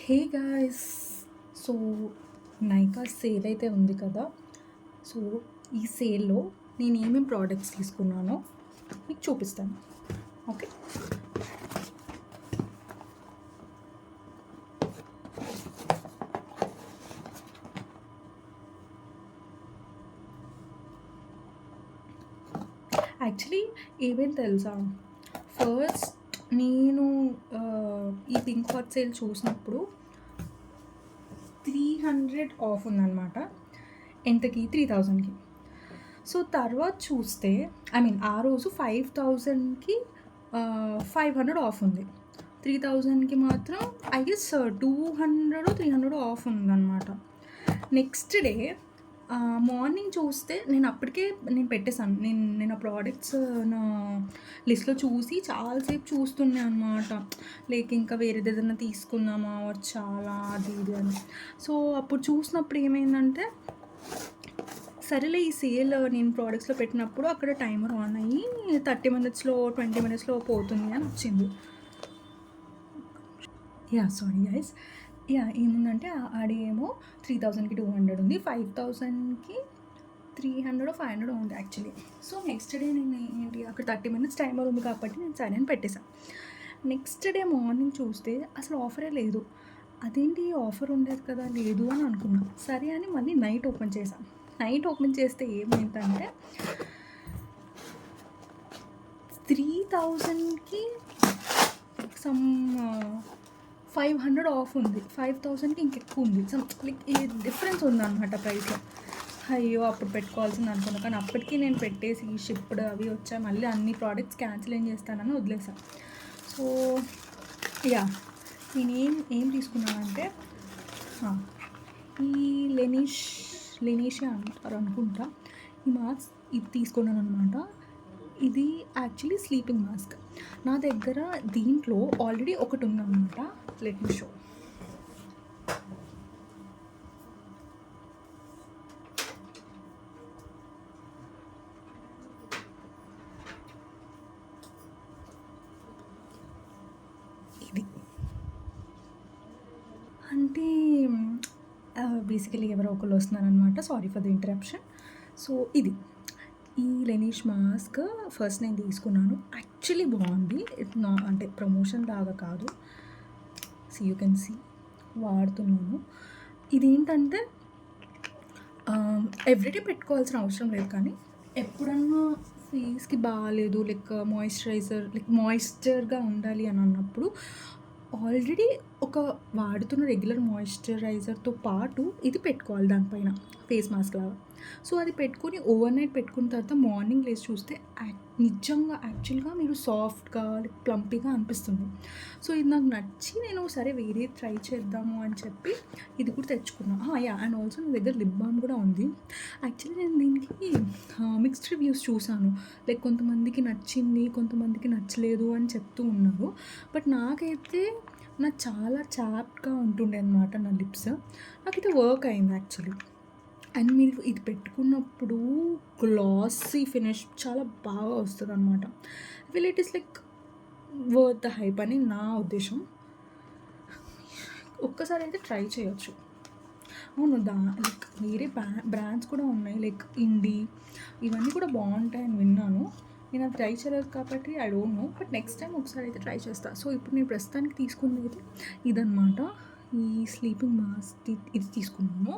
Hey guys, so Nykaa sale అయితే ఉంది కదా. సో ఈ సేల్లో నేను ఏమేమి ప్రోడక్ట్స్ తీసుకున్నానో మీకు చూపిస్తాను. ఓకే, యాక్చువల్లీ ఏమేమి తెలుసా, ఫస్ట్ నేను ఈ పింక్ హాట్ సేల్ చూసినప్పుడు 300 ఆఫ్ ఉందన్నమాట. ఎంతకి? 3000కి. సో తర్వాత చూస్తే ఆ రోజు 5000కి 500 ఆఫ్ ఉంది. 3000కి మాత్రం ఐ గెస్ 200 300 ఆఫ్ ఉందన్నమాట. నెక్స్ట్ డే మార్నింగ్ చూస్తే నేను పెట్టేశాను. నేను ఆ ప్రోడక్ట్స్ నా లిస్ట్లో చూసి చాలాసేపు చూస్తున్నాను అనమాట. లైక్ ఇంకా వేరేది ఏదైనా తీసుకుందామా చాలా అది ఇది అని. సో అప్పుడు చూసినప్పుడు ఏమైందంటే, సరేలే ఈ సేల్ నేను ప్రోడక్ట్స్లో పెట్టినప్పుడు అక్కడ టైమర్ ఆన్ అయ్యి 30 మినిట్స్లో 20 మినిట్స్లో పోతుంది అని వచ్చింది. Sorry guys. ఏముందంటే ఆడేమో 3000కి 200 ఉంది, 5000కి 300 500 ఉంది యాక్చువల్లీ. సో నెక్స్ట్ డే నేను ఏంటి, అక్కడ 30 మినిట్స్ టైమర్ ఉంది కాబట్టి నేను సరే అని పెట్టేశాను. నెక్స్ట్ డే మార్నింగ్ చూస్తే అసలు ఆఫరే లేదు. అదేంటి ఆఫర్ ఉండేది కదా, లేదు అని అనుకున్నాను. సరే అని మళ్ళీ నైట్ ఓపెన్ చేశాను. నైట్ ఓపెన్ చేస్తే ఏమైందంటే 3000కి సమ్ 500 ఆఫ్ ఉంది, 5000కి ఇంకెక్కువ ఉంది. లైక్ ఈ డిఫరెన్స్ ఉందన్నమాట ప్రైస్లో. అయ్యో అప్పుడు పెట్టుకోవాల్సింది అనుకున్నా, కానీ అప్పటికి నేను పెట్టేసి షిప్డ్ అవి వచ్చాయి. మళ్ళీ అన్ని ప్రోడక్ట్స్ క్యాన్సిల్ చేస్తానని వదిలేసాను. సో నేను ఏం తీసుకున్నానంటే ఈ లెనీషియా అంటారు అనుకుంటా, ఈ మాస్క్ ఇది తీసుకున్నాను అనమాట. ఇది యాక్చువల్లీ స్లీపింగ్ మాస్క్. నా దగ్గర దీంట్లో ఆల్రెడీ ఒకటి ఉందన్నమాట. Let me show. ఇది అంటే బేసికలీ ఎవరో ఒకరు వస్తున్నారనమాట. Sorry for the interruption. So ఇది ఈ లెనీష్ మాస్క్ ఫస్ట్ నేను తీసుకున్నాను. యాక్చువల్లీ బాగుంది. అంటే ప్రమోషన్ లాగా కాదు. సో యూ కెన్ సీ వాడుతున్నాను. ఇదేంటంటే ఎవ్రీడే పెట్టుకోవాల్సిన అవసరం లేదు, కానీ ఎప్పుడన్నా ఫేస్కి బాగాలేదు, లైక్ మాయిశ్చర్గా ఉండాలి అని అన్నప్పుడు ఆల్రెడీ ఒక వాడుతున్న రెగ్యులర్ మాయిశ్చరైజర్తో పాటు ఇది పెట్టుకోవాలి దానిపైన, ఫేస్ మాస్క్ లాగా. సో అది పెట్టుకొని ఓవర్ నైట్ పెట్టుకున్న తర్వాత మార్నింగ్ లేసి చూస్తే నిజంగా యాక్చువల్గా మీరు సాఫ్ట్గా ప్లంపీగా అనిపిస్తుంది. సో ఇది నాకు నచ్చి నేను సరే వేరే ట్రై చేద్దాము అని చెప్పి ఇది కూడా తెచ్చుకున్నాను. అండ్ ఆల్సో నా దగ్గర లిప్ బామ్ కూడా ఉంది. యాక్చువల్లీ నేను దీనికి మిక్స్డ్ రివ్యూస్ చూసాను. లైక్ కొంతమందికి నచ్చింది, కొంతమందికి నచ్చలేదు అని చెప్తూ ఉన్నారు. బట్ నాకైతే చాలా చాప్గా ఉంటుండే అనమాట నా లిప్స్. నాకైతే వర్క్ అయింది యాక్చువల్లీ. అండ్ మీరు ఇది పెట్టుకున్నప్పుడు గ్లాసీ ఫినిష్ చాలా బాగా వస్తుంది అనమాట. It is like worth the hype అని నా ఉద్దేశం. ఒక్కసారి అయితే ట్రై చేయొచ్చు. అవును, లైక్ వేరే బ్రాండ్స్ కూడా ఉన్నాయి, లైక్ ఇండి, ఇవన్నీ కూడా బాగుంటాయని విన్నాను. నేను అది ట్రై చేయలేదు కాబట్టి I don't know, but next time ఒకసారి అయితే ట్రై చేస్తాను. సో ఇప్పుడు నేను ప్రస్తుతానికి తీసుకున్నది అయితే ఇదన్నమాట, ఈ స్లీపింగ్ మాస్క్ ఇది తీసుకున్నాను.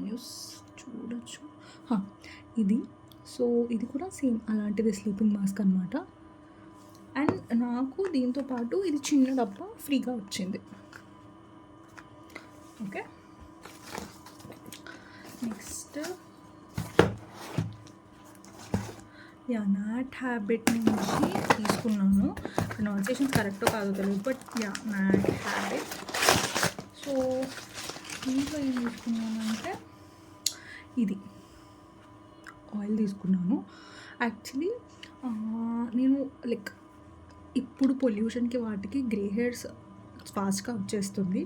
న్యూస్ చూడొచ్చు ఇది. సో ఇది కూడా సేమ్ అలాంటిది స్లీపింగ్ మాస్క్ అనమాట. అండ్ నాకు దీంతో పాటు ఇది చిన్న డబ్బా ఫ్రీగా వచ్చింది. ఓకే, నెక్స్ట్ నాట్ హ్యాబిట్ నుంచి తీసుకున్నాను. ప్రొనౌన్సియేషన్ కరెక్టో కాదో తెలియదు, బట్ నాట్ హ్యాబిట్. సో దీంట్లో ఏం తీసుకున్నానంటే ఇది ఆయిల్ తీసుకున్నాను. యాక్చువల్లీ నేను లైక్ ఇప్పుడు పొల్యూషన్కి వాటికి గ్రే హెయిర్స్ ఫాస్ట్గా వచ్చేస్తుంది.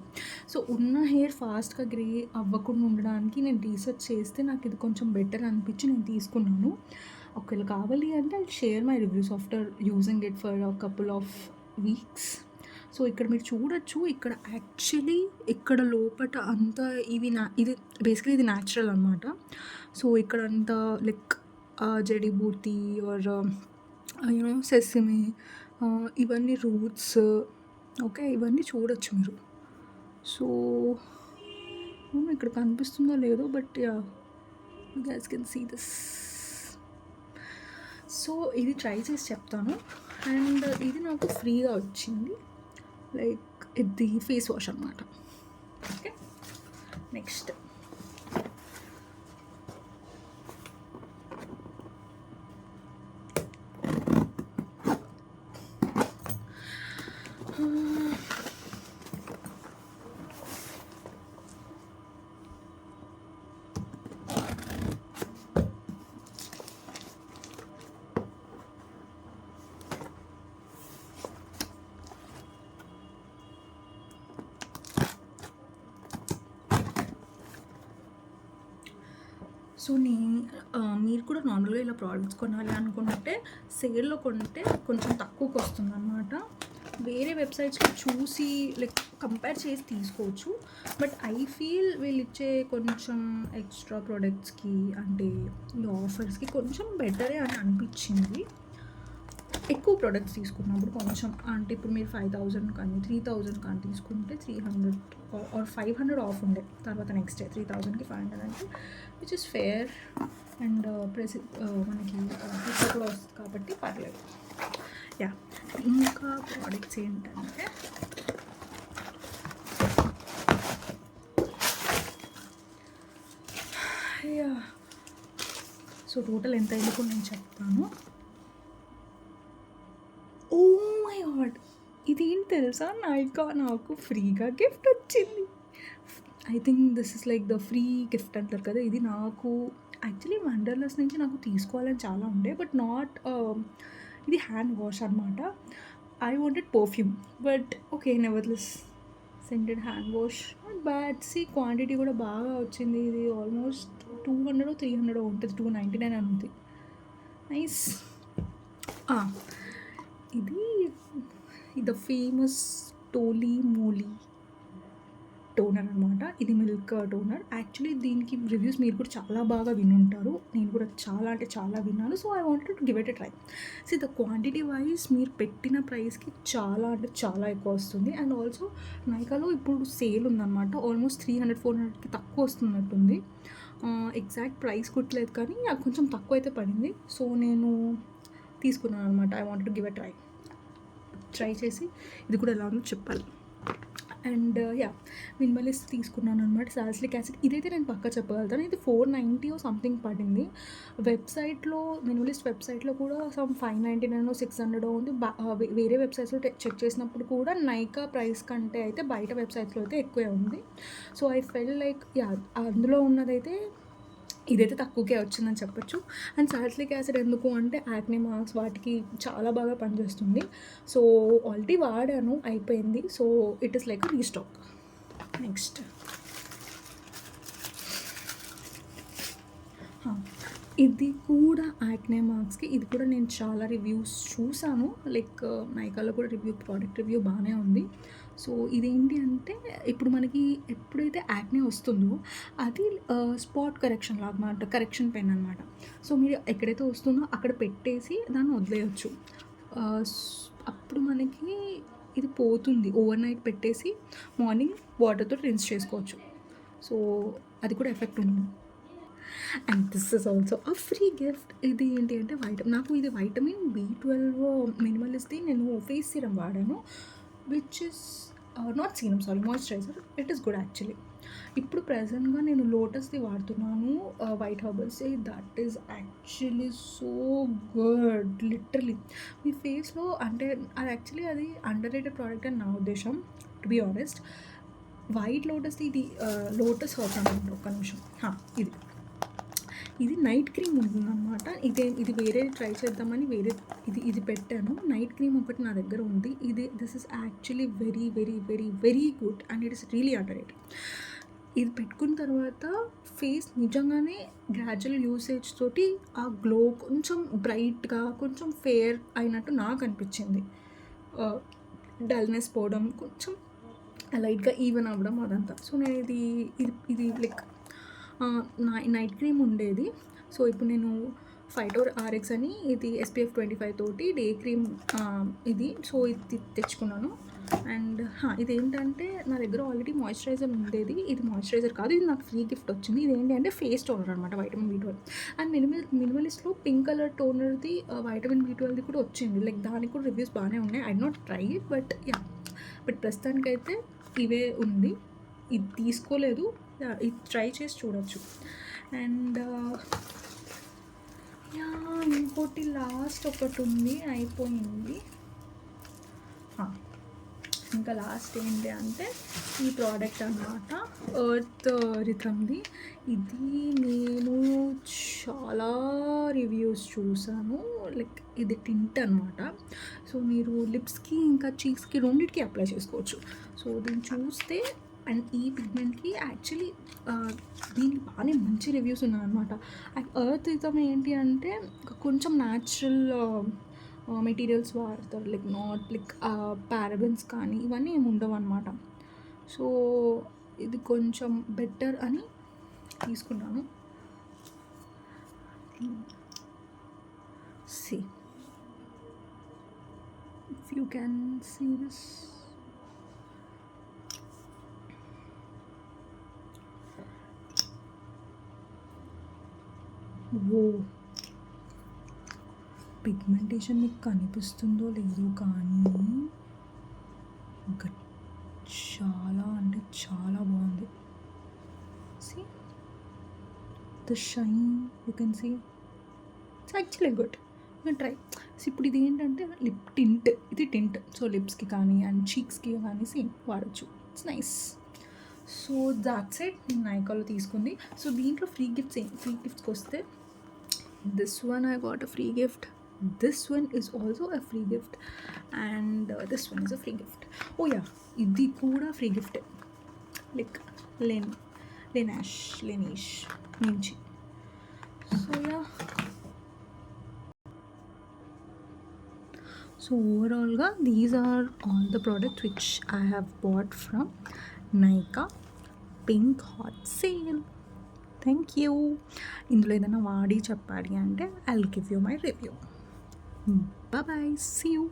సో ఉన్న హెయిర్ ఫాస్ట్గా గ్రే అవ్వకుండా ఉండడానికి నేను రీసెర్చ్ చేస్తే నాకు ఇది కొంచెం బెటర్ అనిపించి నేను తీసుకున్నాను. ఒకవేళ కావాలి అంటే I share my reviews after using it for a couple of weeks. So ఇక్కడ మీరు చూడొచ్చు, ఇక్కడ యాక్చువల్లీ ఇక్కడ లోపట అంతా ఇది బేసికలీ ఇది న్యాచురల్ అనమాట. సో ఇక్కడంతా లైక్ జడీబూటీ ఆర్ సెసమి, ఇవన్నీ రూట్స్. ఓకే, ఇవన్నీ చూడొచ్చు మీరు. సో ఇక్కడ కనిపిస్తుందో లేదో, but you guys can see this. So ఇది ట్రై చేసి చెప్తాను. అండ్ ఇది నాకు ఫ్రీగా వచ్చింది, లైక్ ఇది ఫేస్ వాష్ అనమాట. ఓకే, నెక్స్ట్ సో మీరు కూడా నార్మల్గా ఇలా ప్రోడక్ట్స్ కొనాలి అనుకుంటే సేల్లో కొంటే కొంచెం తక్కువకి వస్తుంది అనమాట. వేరే వెబ్సైట్స్లో చూసి లైక్ కంపేర్ చేసి తీసుకోవచ్చు. బట్ ఐ ఫీల్ వీళ్ళు ఇచ్చే కొంచెం ఎక్స్ట్రా ప్రోడక్ట్స్కి అంటే ఈ ఆఫర్స్కి కొంచెం బెటరే అని అనిపించింది. ఎక్కువ ప్రోడక్ట్స్ తీసుకున్నప్పుడు కొంచెం అంటే ఇప్పుడు మీరు 5,000 కానీ 3,000 కానీ తీసుకుంటే 300 ఆర్ 500 ఆఫ్ ఉండే, తర్వాత నెక్స్ట్ డే 3,000కి 500 అంటే విచ్ ఇస్ ఫేర్. అండ్ మనకి ఆఫర్స్ కూడా వస్తుంది కాబట్టి పర్లేదు. యా, ఇంకా ప్రోడక్ట్స్ ఏంటంటే యా, సో టోటల్ ఎంత అయిందో కూడా నేను చెప్తాను. ఓ మై గాడ్, ఇదేంటి తెలుసా, నాకు ఫ్రీగా గిఫ్ట్ వచ్చింది. I think this is like the free gift అంటారు కదా, ఇది నాకు యాక్చువల్లీ వండర్లెస్ నుంచి నాకు తీసుకోవాలని చాలా ఉండే, బట్ నాట్ ఇది హ్యాండ్ వాష్ అనమాట. I wanted perfume, but okay నెవర్లెస్ scented hand wash, not bad. సి క్వాంటిటీ కూడా బాగా వచ్చింది. ఇది ఆల్మోస్ట్ 200 300 ఉంటుంది, 299 అని ఉంది. నైస్. ఇది ఫేమస్ టోలీ మోలీ టోనర్ అనమాట. ఇది మిల్క్ టోనర్. యాక్చువల్లీ దీనికి రివ్యూస్ మీరు కూడా చాలా బాగా వినుంటారు, నేను కూడా చాలా అంటే చాలా విన్నాను. So I wanted to give it a try. So the quantity wise మీరు పెట్టిన ప్రైస్కి చాలా అంటే చాలా ఎక్కువ వస్తుంది. అండ్ ఆల్సో నైకాలో ఇప్పుడు సేల్ ఉందన్నమాట, ఆల్మోస్ట్ 300-400కి తక్కువ వస్తున్నట్టుంది. ఎగ్జాక్ట్ ప్రైస్ కుట్టలేదు కానీ కొంచెం తక్కువ అయితే పడింది. సో నేను తీసుకున్నాను అనమాట. I wanted to give a try చేసి ఇది కూడా ఎలా ఉందో చెప్పాలి. అండ్ యా, మినిమలిస్ట్ తీసుకున్నాను అనమాట, సాలిసిలిక్ యాసిడ్. ఇదైతే నేను పక్కా చెప్పగలుగుతాను, ఇది 490 సంథింగ్ పడింది. వెబ్సైట్లో మినిమలిస్ట్ వెబ్సైట్లో కూడా సమ్ 599 600 ఉంది. వేరే వెబ్సైట్స్లో చెక్ చేసినప్పుడు కూడా నైకా ప్రైస్ కంటే అయితే బయట వెబ్సైట్స్లో అయితే ఎక్కువే ఉంది. So I fell like yeah, అందులో ఉన్నదైతే ఇదైతే తక్కువకే వచ్చిందని చెప్పొచ్చు. అండ్ సాలిసిలిక్ యాసిడ్ ఎందుకు అంటే యాక్నే మార్క్స్ వాటికి చాలా బాగా పనిచేస్తుంది. సో ఆల్రెడీ వాడాను, అయిపోయింది. So it is like restock. Next ఇది కూడా యాక్నే మార్క్స్కి. ఇది కూడా నేను చాలా రివ్యూస్ చూసాను, లైక్ నైకాలో కూడా ప్రోడక్ట్ రివ్యూ బాగానే ఉంది. సో ఇదేంటి అంటే ఇప్పుడు మనకి ఎప్పుడైతే యాక్నే వస్తుందో అది స్పాట్ కరెక్షన్ లాగా అనమాట, కరెక్షన్ పెన్ అనమాట. సో మీరు ఎక్కడైతే వస్తుందో అక్కడ పెట్టేసి దాన్ని వదిలేయచ్చు. అప్పుడు మనకి ఇది పోతుంది. ఓవర్ నైట్ పెట్టేసి మార్నింగ్ వాటర్తో రిన్స్ చేసుకోవచ్చు. సో అది కూడా ఎఫెక్ట్ ఉంది. And this is also a free gift. ఇది ఏంటి అంటే నాకు ఇది వైటమిన్ B12 మినిమలిస్ట్ది నేను ఫేస్ సీరం వాడాను, which is not serum, sorry, moisturiser. It is good actually. ఇప్పుడు ప్రజెంట్గా నేను లోటస్ది వాడుతున్నాను, వైట్ హర్బల్స్ది. That is actually so good, literally మీ ఫేస్లో అంటే అది యాక్చువల్లీ అది అండర్ రేటెడ్ ప్రోడక్ట్ అని నా ఉద్దేశం, టు బీ ఆనెస్ట్. వైట్ లోటస్ది ఇది లోటస్ హర్బ్స్ అనుకుంటా, ఒక్క నిమిషం. ఇది నైట్ క్రీమ్ ఉంటుందన్నమాట. ఇది వేరే ట్రై చేద్దామని ఇది పెట్టాను. నైట్ క్రీమ్ ఒకటి నా దగ్గర ఉంది. This is actually very very very very good and it is really under rated. ఇది పెట్టుకున్న తర్వాత ఫేస్ నిజంగానే గ్రాడ్యువల్ యూసేజ్ తోటి ఆ గ్లో కొంచెం బ్రైట్గా కొంచెం ఫేర్ అయినట్టు నాకు అనిపించింది. డల్నెస్ పోవడం, కొంచెం లైట్గా ఈవెన్ అవ్వడం అదంతా. సో నేను ఇది లైక్ నైట్ క్రీమ్ ఉండేది. సో ఇప్పుడు నేను ఫైటోర్ ఆర్ఎక్స్ అని ఇది SPF 25 తోటి డే క్రీమ్ ఇది. సో ఇది తెచ్చుకున్నాను. అండ్ ఇదేంటంటే నా దగ్గర ఆల్రెడీ మాయిశ్చరైజర్ ఉండేది. ఇది మాయిశ్చరైజర్ కాదు, ఇది నాకు ఫ్రీ గిఫ్ట్ వచ్చింది. ఇదేంటి అంటే ఫేస్ టోనర్ అనమాట, వైటమిన్ B12. అండ్ మినిమలిస్ట్లో పింక్ కలర్ టోనర్ది వైటమిన్ B12ది కూడా వచ్చింది. లైక్ దానికి కూడా రివ్యూస్ బాగానే ఉన్నాయి. I not try it, but but ప్రస్తుతానికైతే ఇవే ఉంది. ఇది తీసుకోలేదు, ఇది ట్రై చేసి చూడొచ్చు. అండ్ ఇంకోటి లాస్ట్ ఒకటి ఉంది, అయిపోయింది. ఇంకా లాస్ట్ ఏంటి అంటే ఈ ప్రోడక్ట్ అనమాట, ఎర్త్ రిథమ్ది. ఇది నేను చాలా రివ్యూస్ చూసాను. లైక్ ఇది టింట్ అనమాట. సో మీరు లిప్స్కి ఇంకా చీక్స్కి రెండింటికి అప్లై చేసుకోవచ్చు. సో దీన్ని చూస్తే అండ్ ఈ పిగ్మెంట్కి యాక్చువల్లీ దీనికి బాగానే మంచి రివ్యూస్ ఉన్నాయన్నమాట. ఎర్త్ రిథమ్ ఏంటి అంటే కొంచెం న్యాచురల్ మెటీరియల్స్ వాడతారు. లైక్ నాట్ లైక్ పారాబెన్స్ కానీ ఇవన్నీ ఏమి ఉండవు అనమాట. సో ఇది కొంచెం బెటర్ అని తీసుకున్నాను. See if you can see this, oh pigmentation మీకు కనిపిస్తుందో లేదో కానీ చాలా అంటే చాలా బాగుంది. See the shine, you can see it's actually good. You can try. So ఇప్పుడు ఇది ఏంటంటే లిప్ టింట్, ఇది టింట్. సో లిప్స్కి కానీ అండ్ చీక్స్కి కానీ వాడచ్చు. It's nice. So that's it. నేను నైకాలో తీసుకుంది. సో దీంట్లో ఫ్రీ గిఫ్ట్స్కి వస్తే this one I got a free gift, this one is also a free gift, and this one is a free gift. Oh yeah, ఇది కూడా ఫ్రీ గిఫ్ట్. లైక్ లెనిష్ నుంచి. So yeah, so ఓవరాల్గా these are all the products which I have bought from Nykaa pink hot sale. Thank you. ఇందులో ఏదైనా వాడి చెప్పాలి అంటే I will give you my review. Bye, see you.